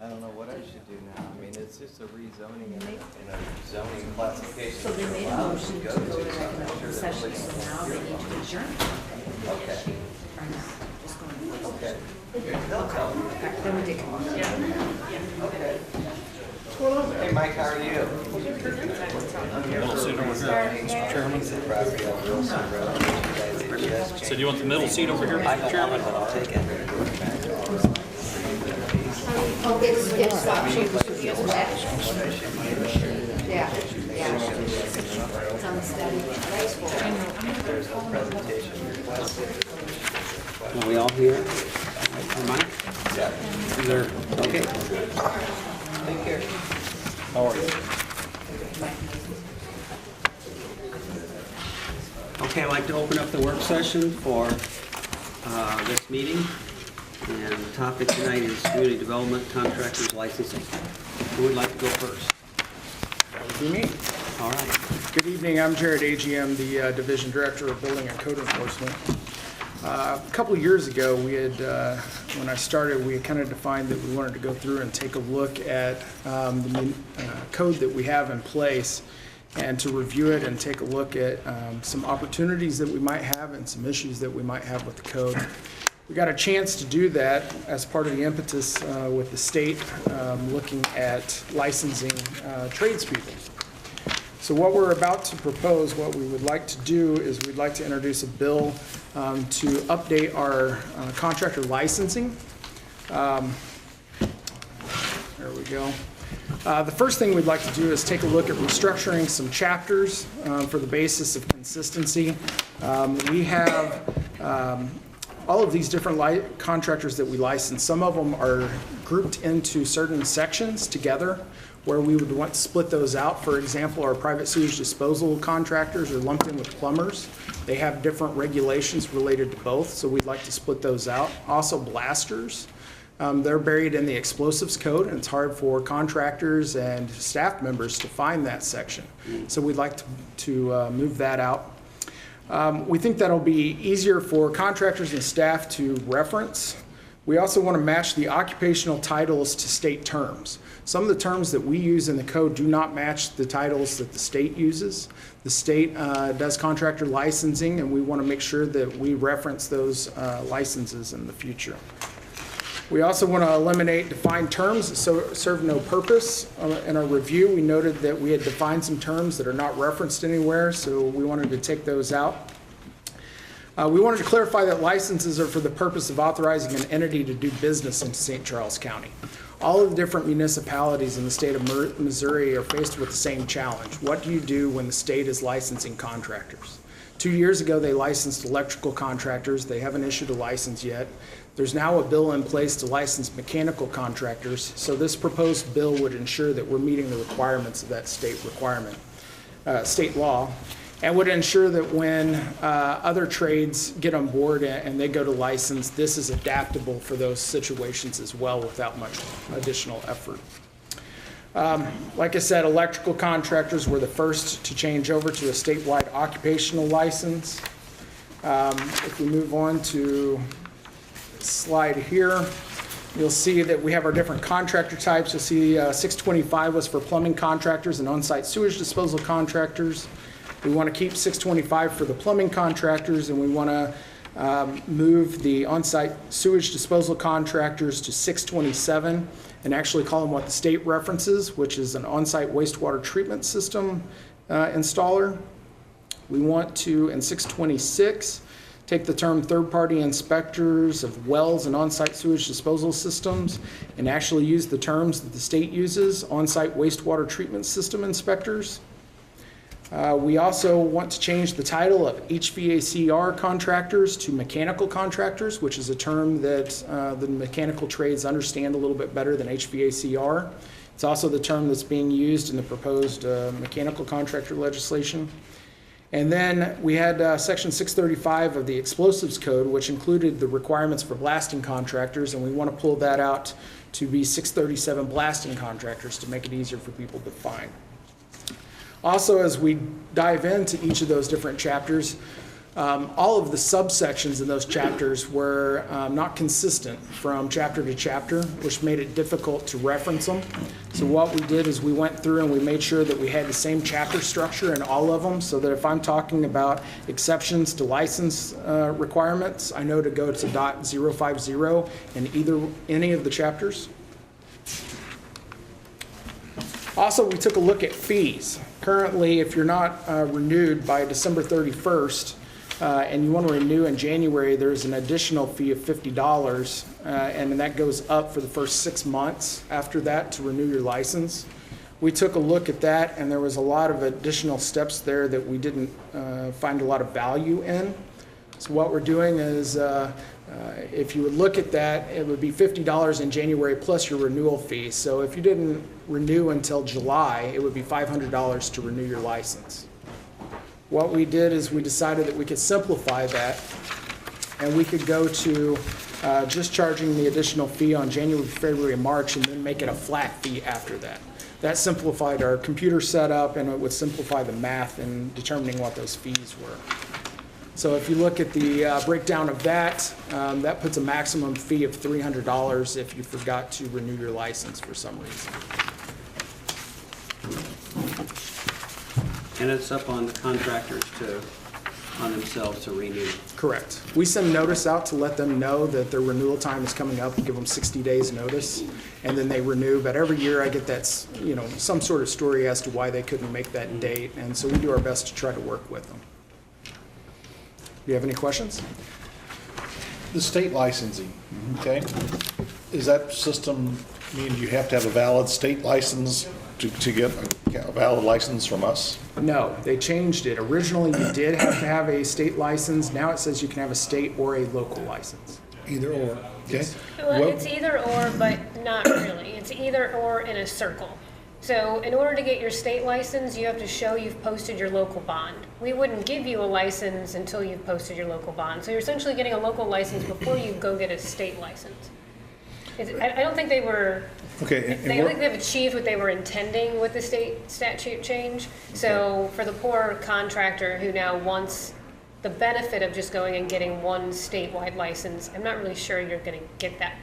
I don't know what I should do now. I mean, it's just a rezoning and a zoning classification. So they made a motion to go to like an open session, so now they need to adjourn. Okay, Or not, just going to close okay. session. They'll tell me. Then we take a motion. Okay. Hey, Mike, how are you? I'm here Middle seat over here, Mr. Chairman. property on Wilson Road. You guys suggest So do you want the middle seat over here, Mr. Chairman? but I'll take it. Oh, it's yeah, yeah. It's on the study. There's no presentation requested. Are we all here? Mike? Yeah. Is there, okay. Take care. How are you? Okay, I'd like to open up the work session for this meeting. And the topic tonight is community development contractors licensing. Who would like to go first? That would be me. All right. Good evening, I'm Jared Agee, I'm the Division Director of Building and Code Enforcement. A couple of years ago, we had, when I started, we had kind of defined that we wanted to go through and take a look at the code that we have in place and to review it and take a look at some opportunities that we might have and some issues that we might have with the code. We got a chance to do that as part of the impetus with the state looking at licensing tradespeople. So what we're about to propose, what we would like to do is we'd like to introduce a bill to update our contractor licensing. There we go. The first thing we'd like to do is take a look at restructuring some chapters for the basis of consistency. We have all of these different contractors that we license. Some of them are grouped into certain sections together where we would want to split those out. For example, our private sewage disposal contractors are lumped in with plumbers. They have different regulations related to both, so we'd like to split those out. Also blasters, they're buried in the explosives code, and it's hard for contractors and staff members to find that section. So we'd like to move that out. We think that'll be easier for contractors and staff to reference. We also want to match the occupational titles to state terms. Some of the terms that we use in the code do not match the titles that the state uses. The state does contractor licensing, and we want to make sure that we reference those licenses in the future. We also want to eliminate defined terms that serve no purpose. In our review, we noted that we had defined some terms that are not referenced anywhere, so we wanted to take those out. We wanted to clarify that licenses are for the purpose of authorizing an entity to do business in St. Charles County. All of the different municipalities in the state of Missouri are faced with the same challenge. What do you do when the state is licensing contractors? 2 years ago, they licensed electrical contractors. They haven't issued a license yet. There's now a bill in place to license mechanical contractors, so this proposed bill would ensure that we're meeting the requirements of that state requirement, state law, and would ensure that when other trades get on board and they go to license, this is adaptable for those situations as well without much additional effort. Like I said, electrical contractors were the first to change over to a statewide occupational license. If we move on to slide here, you'll see that we have our different contractor types. You'll see 625 was for plumbing contractors and on-site sewage disposal contractors. We want to keep 625 for the plumbing contractors, and we want to move the on-site sewage disposal contractors to 627 and actually call them what the state references, which is an on-site wastewater treatment system installer. We want to, in 626, take the term third-party inspectors of wells and on-site sewage disposal systems and actually use the terms that the state uses, on-site wastewater treatment system inspectors. We also want to change the title of HVACR contractors to mechanical contractors, which is a term that the mechanical trades understand a little bit better than HVACR. It's also the term that's being used in the proposed mechanical contractor legislation. And then we had section 635 of the explosives code, which included the requirements for blasting contractors, and we want to pull that out to be 637 blasting contractors to make it easier for people to find. Also, as we dive into each of those different chapters, all of the subsections in those chapters were not consistent from chapter to chapter, which made it difficult to reference them. So what we did is we went through and we made sure that we had the same chapter structure in all of them, so that if I'm talking about exceptions to license requirements, I know to go to .050 in any of the chapters. Also, we took a look at fees. Currently, if you're not renewed by December 31st, and you want to renew in January, there's an additional fee of $50, and then that goes up for the first 6 months after that to renew your license. We took a look at that, and there was a lot of additional steps there that we didn't find a lot of value in. So what we're doing is, if you would look at that, it would be $50 in January plus your renewal fee. So if you didn't renew until July, it would be $500 to renew your license. What we did is we decided that we could simplify that, and we could go to just charging the additional fee on January, February, and March, and then make it a flat fee after that. That simplified our computer setup, and it would simplify the math in determining what those fees were. So if you look at the breakdown of that, that puts a maximum fee of $300 if you forgot to renew your license for some reason. And it's up on the contractors on themselves to renew. Correct. We send notice out to let them know that their renewal time is coming up, give them 60 days notice, and then they renew. But every year I get that, some sort of story as to why they couldn't make that date, and so we do our best to try to work with them. Do you have any questions? The state licensing, okay? Is that system mean you have to have a valid state license to get a valid license from us? No, they changed it. Originally, you did have to have a state license. Now it says you can have a state or a local license. Either or, okay? Well, What- it's either or, but not really. It's either or in a circle. So in order to get your state license, you have to show you've posted your local bond. We wouldn't give you a license until you've posted your local bond. So you're essentially getting a local license before you go get a state license. I don't think they were, Okay, and I don't think they've achieved what they were intending with the state statute change. So for the poor contractor who now wants the benefit of just going and getting one statewide license, I'm not really sure you're going to get that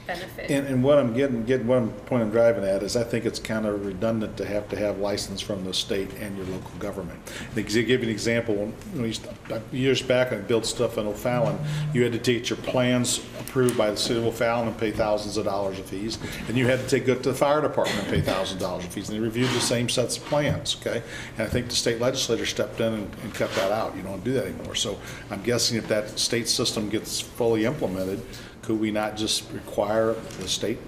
benefit. And what I'm point I'm driving at is I think it's kind of redundant to have license from the state and your local government. To give you an example, when we years back I built stuff in O'Fallon, you had to take your plans approved by the city of O'Fallon and pay thousands of dollars of fees, and you had to take it to the fire department and pay thousands of dollars of fees, and they reviewed the same sets of plans, okay? And I think the state legislature stepped in and cut that out. You don't do that anymore. So I'm guessing if that state system gets fully implemented, could we not just require the state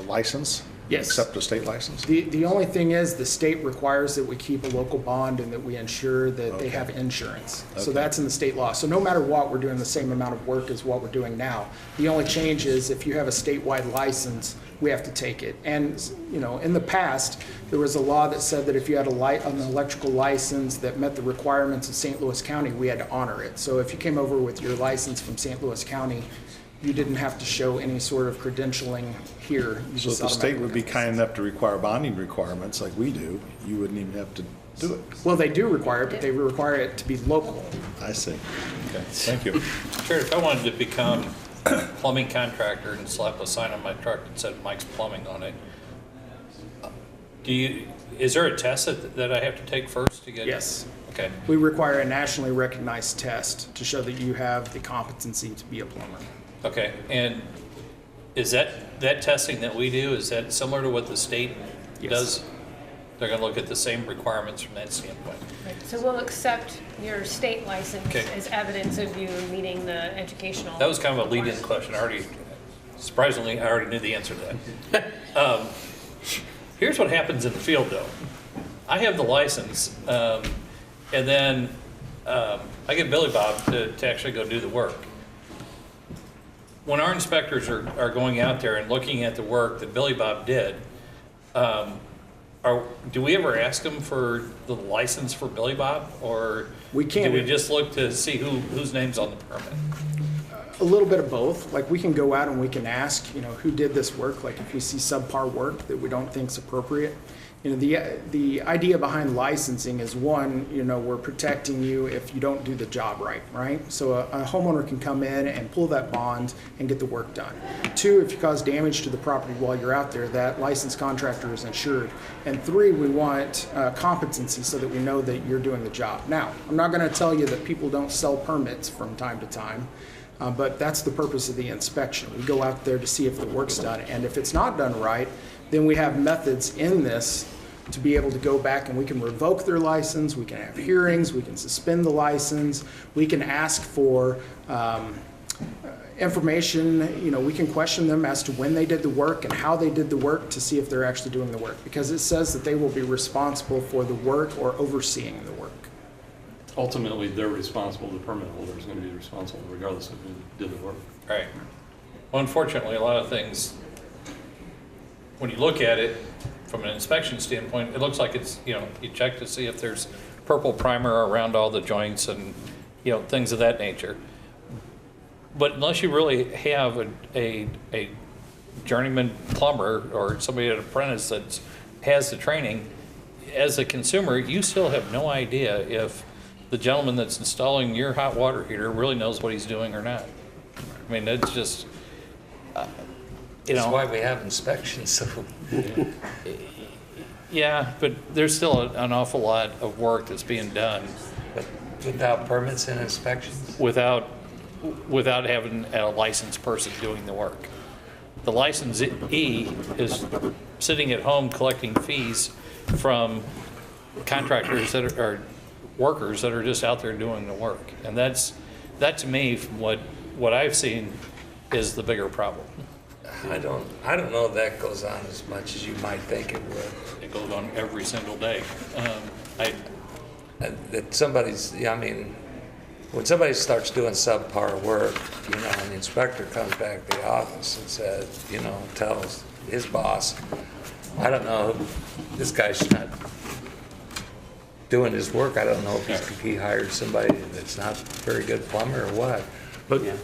license? Yes. Accept a state license? The only thing is the state requires that we keep a local bond and that we ensure that they have insurance. So Okay. that's in the state law. So no matter what, we're doing the same amount of work as what we're doing now. The only change is if you have a statewide license, we have to take it. And, in the past, there was a law that said that if you had an electrical license that met the requirements of St. Louis County, we had to honor it. So if you came over with your license from St. Louis County, you didn't have to show any sort of credentialing here. You So just if the state would be automatically- kind enough to require bonding requirements like we do, you wouldn't even have to do it. Well, they do require it, but they require it to be local. I see. Okay, thank you. Sure, if I wanted to become a plumbing contractor and slap a sign on my truck that said Mike's Plumbing on it, is there a test that I have to take first to get? Yes. Okay. We require a nationally recognized test to show that you have the competency to be a plumber. Okay, and is that testing that we do, is that similar to what the state Yes. does? They're gonna look at the same requirements from that standpoint? So we'll accept your state license Okay. as evidence of you meeting the educational. That was kind of a lead-in question. Surprisingly, I already knew the answer to that. Here's what happens in the field, though. I have the license, and then I get Billy Bob to actually go do the work. When our inspectors are going out there and looking at the work that Billy Bob did, do we ever ask them for the license for Billy Bob, or We can't. do we just look to see whose name's on the permit? A little bit of both. Like, we can go out and we can ask, who did this work? Like, if we see subpar work that we don't think is appropriate, You know, the idea behind licensing is one, you know, we're protecting you if you don't do the job right, right? So a homeowner can come in and pull that bond and get the work done. Two, if you cause damage to the property while you're out there, that licensed contractor is insured. And three, we want competency so that we know that you're doing the job. Now, I'm not going to tell you that people don't sell permits from time to time. But that's the purpose of the inspection. We go out there to see if the work's done, and if it's not done right, then we have methods in this to be able to go back and we can revoke their license, we can have hearings, we can suspend the license, we can ask for information, you know, we can question them as to when they did the work and how they did the work to see if they're actually doing the work, because it says that they will be responsible for the work or overseeing the work. Ultimately, they're responsible, the permit holder is going to be responsible regardless of who did the work. Right. Well, unfortunately, a lot of things, when you look at it from an inspection standpoint, it looks like it's, you know, you check to see if there's purple primer around all the joints and, you know, things of that nature. But unless you really have a journeyman plumber or somebody, an apprentice that has the training, as a consumer, you still have no idea if the gentleman that's installing your hot water heater really knows what he's doing or not. I mean, it's just, you That's know. why we have inspections, so. Yeah, but there's still an awful lot of work that's being done But without permits and inspections? without having a licensed person doing the work. The licensee is sitting at home collecting fees from contractors that are workers that are just out there doing the work. And that to me, from what I've seen, is the bigger problem. I don't know if that goes on as much as you might think it would. It goes on every single day. That somebody's, I mean, when somebody starts doing subpar work, you know, and the inspector comes back to the office and says, you know, tells his boss, I don't know, this guy's not doing his work. I don't know if he hired somebody that's not a very good plumber or what. But, Yeah.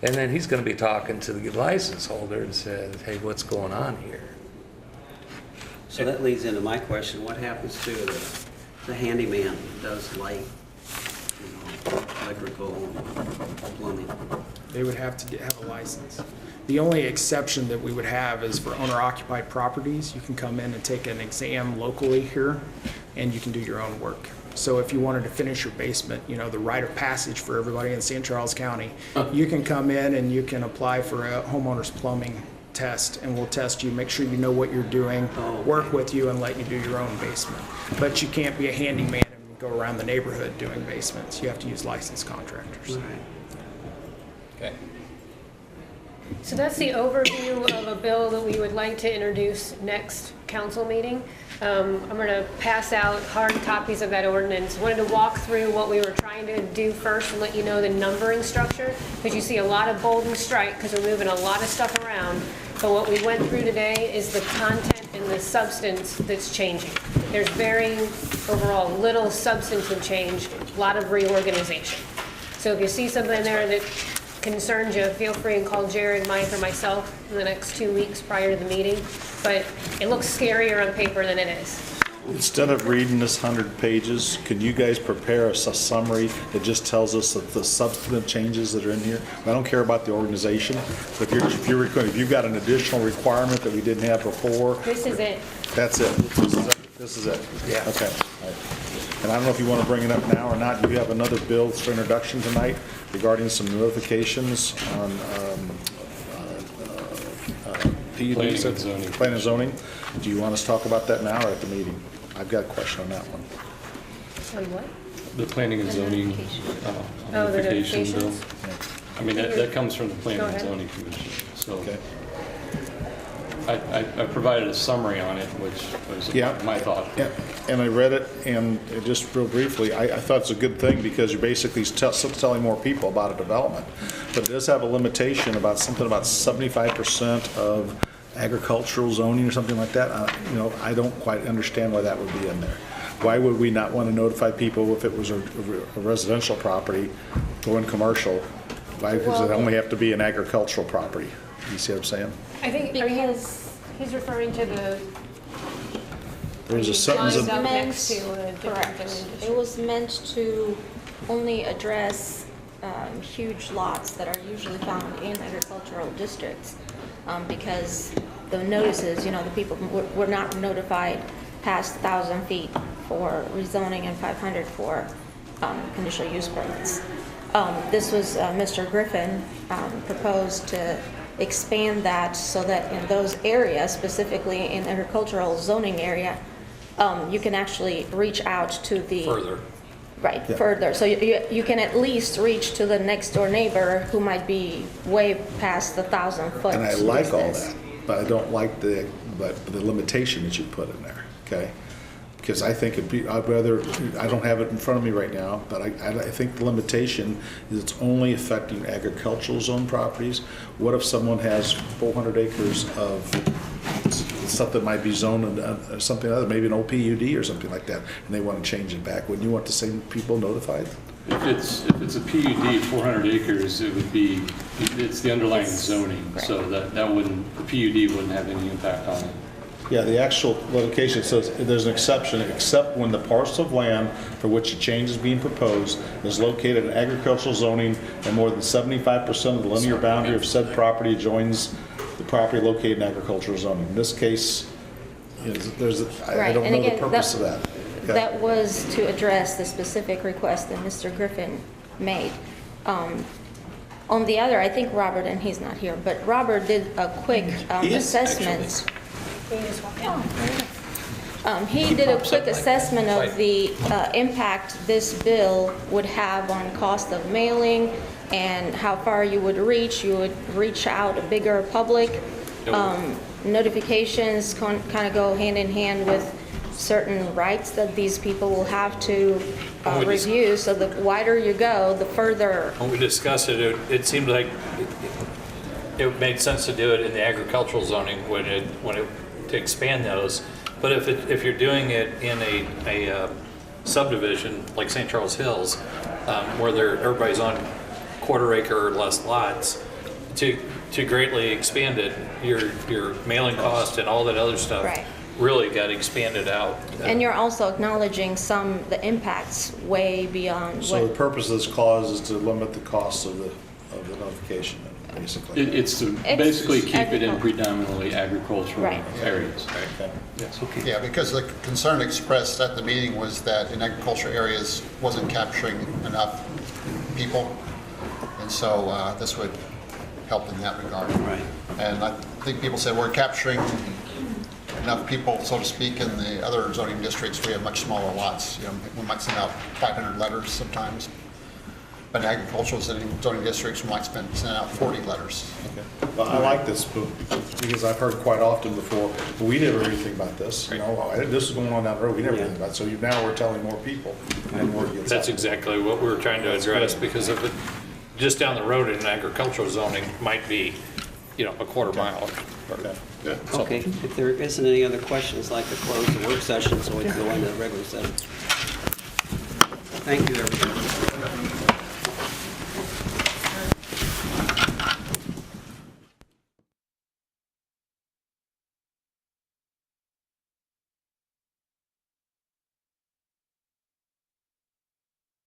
and then he's gonna be talking to the license holder and says, hey, what's going on here? So that leads into my question, what happens to the handyman that does light, you know, electrical, plumbing? They would have to have a license. The only exception that we would have is for owner-occupied properties. You can come in and take an exam locally here, and you can do your own work. So if you wanted to finish your basement, you know, the rite of passage for everybody in St. Charles County, you can come in and you can apply for a homeowner's plumbing test, and we'll test you, make sure you know what you're doing, work with you, and let you do your own basement. But you can't be a handyman and go around the neighborhood doing basements. You have to use licensed contractors. All right. Okay. So that's the overview of a bill that we would like to introduce next council meeting. I'm going to pass out hard copies of that ordinance. Wanted to walk through what we were trying to do first and let you know the numbering structure, because you see a lot of bold and strike because we're moving a lot of stuff around. But what we went through today is the content and the substance that's changing. There's very, overall, little substantive change, a lot of reorganization. So if you see something in there that concerns you, feel free and call Jared, Mike, or myself in the next 2 weeks prior to the meeting. But it looks scarier on paper than it is. Instead of reading this 100 pages, can you guys prepare us a summary that just tells us that the substantive changes that are in here? I don't care about the organization. If you've got an additional requirement that we didn't have before, This is it. that's it. This is it. Yeah. Okay. All right. And I don't know if you want to bring it up now or not. You have another bill for introduction tonight regarding some notifications on PUD. Planning and zoning. Planning and zoning. Do you want us to talk about that now or at the meeting? I've got a question on that one. On what? The planning and zoning Oh, the notification bill. notifications? I mean, that comes from the planning Go and ahead. zoning commission. So Okay. I provided a summary on it, which was Yeah. my thought. Yeah, and I read it, and just real briefly, I thought it's a good thing because you're basically telling more people about a development. But it does have a limitation about something about 75% of agricultural zoning or something like that. You know, I don't quite understand why that would be in there. Why would we not want to notify people if it was a residential property going commercial? Why does it only have to be an agricultural property? You see what I'm saying? I think, he's referring to There's a sentence Just in, up meant- next to a different Correct. zoning It district. was meant to only address huge lots that are usually found in agricultural districts, because the notices, the people were not notified past 1,000 feet for rezoning and 500 for conditional use permits. This was, Mr. Griffin proposed to expand that so that in those areas, specifically in agricultural zoning area, you can actually reach out to the... Further. Right, Yeah. further. So you can at least reach to the next door neighbor who might be way past the 1,000-foot and I like all distance. that, but I don't like the limitation that you put in there, okay? Because I think I'd rather, I don't have it in front of me right now, but I think the limitation is it's only affecting agricultural zone properties. What if someone has 400 acres of stuff that might be zoned and something other, maybe an OPUD or something like that, and they want to change it back? Wouldn't you want the same people notified? If it's a PUD, 400 acres, it would be, it's the underlying It's- zoning, right. so that wouldn't, the PUD wouldn't have any impact on it. Yeah, the actual location says there's an exception, except when the parcel of land for which a change is being proposed is located in agricultural zoning and more than 75% of the linear boundary of said property adjoins the property located in agricultural zoning. In this case, I Right, don't and know the again, purpose of that. Okay. That was to address the specific request that Mr. Griffin made. On the other, I think Robert, and he's not here, but Robert did a quick He is, assessment. Can you just walk in? He did a pops quick up like assessment that. of the impact this bill would have on cost of mailing and how far you would reach. You would reach out a bigger public. Notifications kind of go hand in hand with certain rights that these people will have to Oh, we just- review. So the wider you go, the further. When we discussed it, it seemed like it made sense to do it in the agricultural zoning to expand those. But if you're doing it in a subdivision like St. Charles Hills, where everybody's on quarter acre or less lots, to greatly expand it, your mailing cost and all that other stuff Right. really got expanded out. And you're also acknowledging the impacts way beyond So the what. purpose of this clause is to limit the cost of the notification, basically. It's to It's basically keep it in agricultural. predominantly agricultural Right. areas. Okay. Yeah, because the concern expressed at the meeting was that in agriculture areas wasn't capturing enough people. And so this would help in that regard. Right. And I think people said we're capturing enough people, so to speak, in the other zoning districts. We have much smaller lots. We might send out 500 letters sometimes. But in agricultural zoning districts, we might send out 40 letters. Okay. Well, I like this because I've heard quite often before, but we never heard anything about this. This is going on down the road. We never heard anything about it. So now we're telling more people and word gets out. That's exactly what we were trying to address, because if it, just down the road in agricultural zoning might be, a quarter mile. Okay. Okay, if there isn't any other questions, I'd like to close the work session so we can go into the regular session. Thank you, everyone.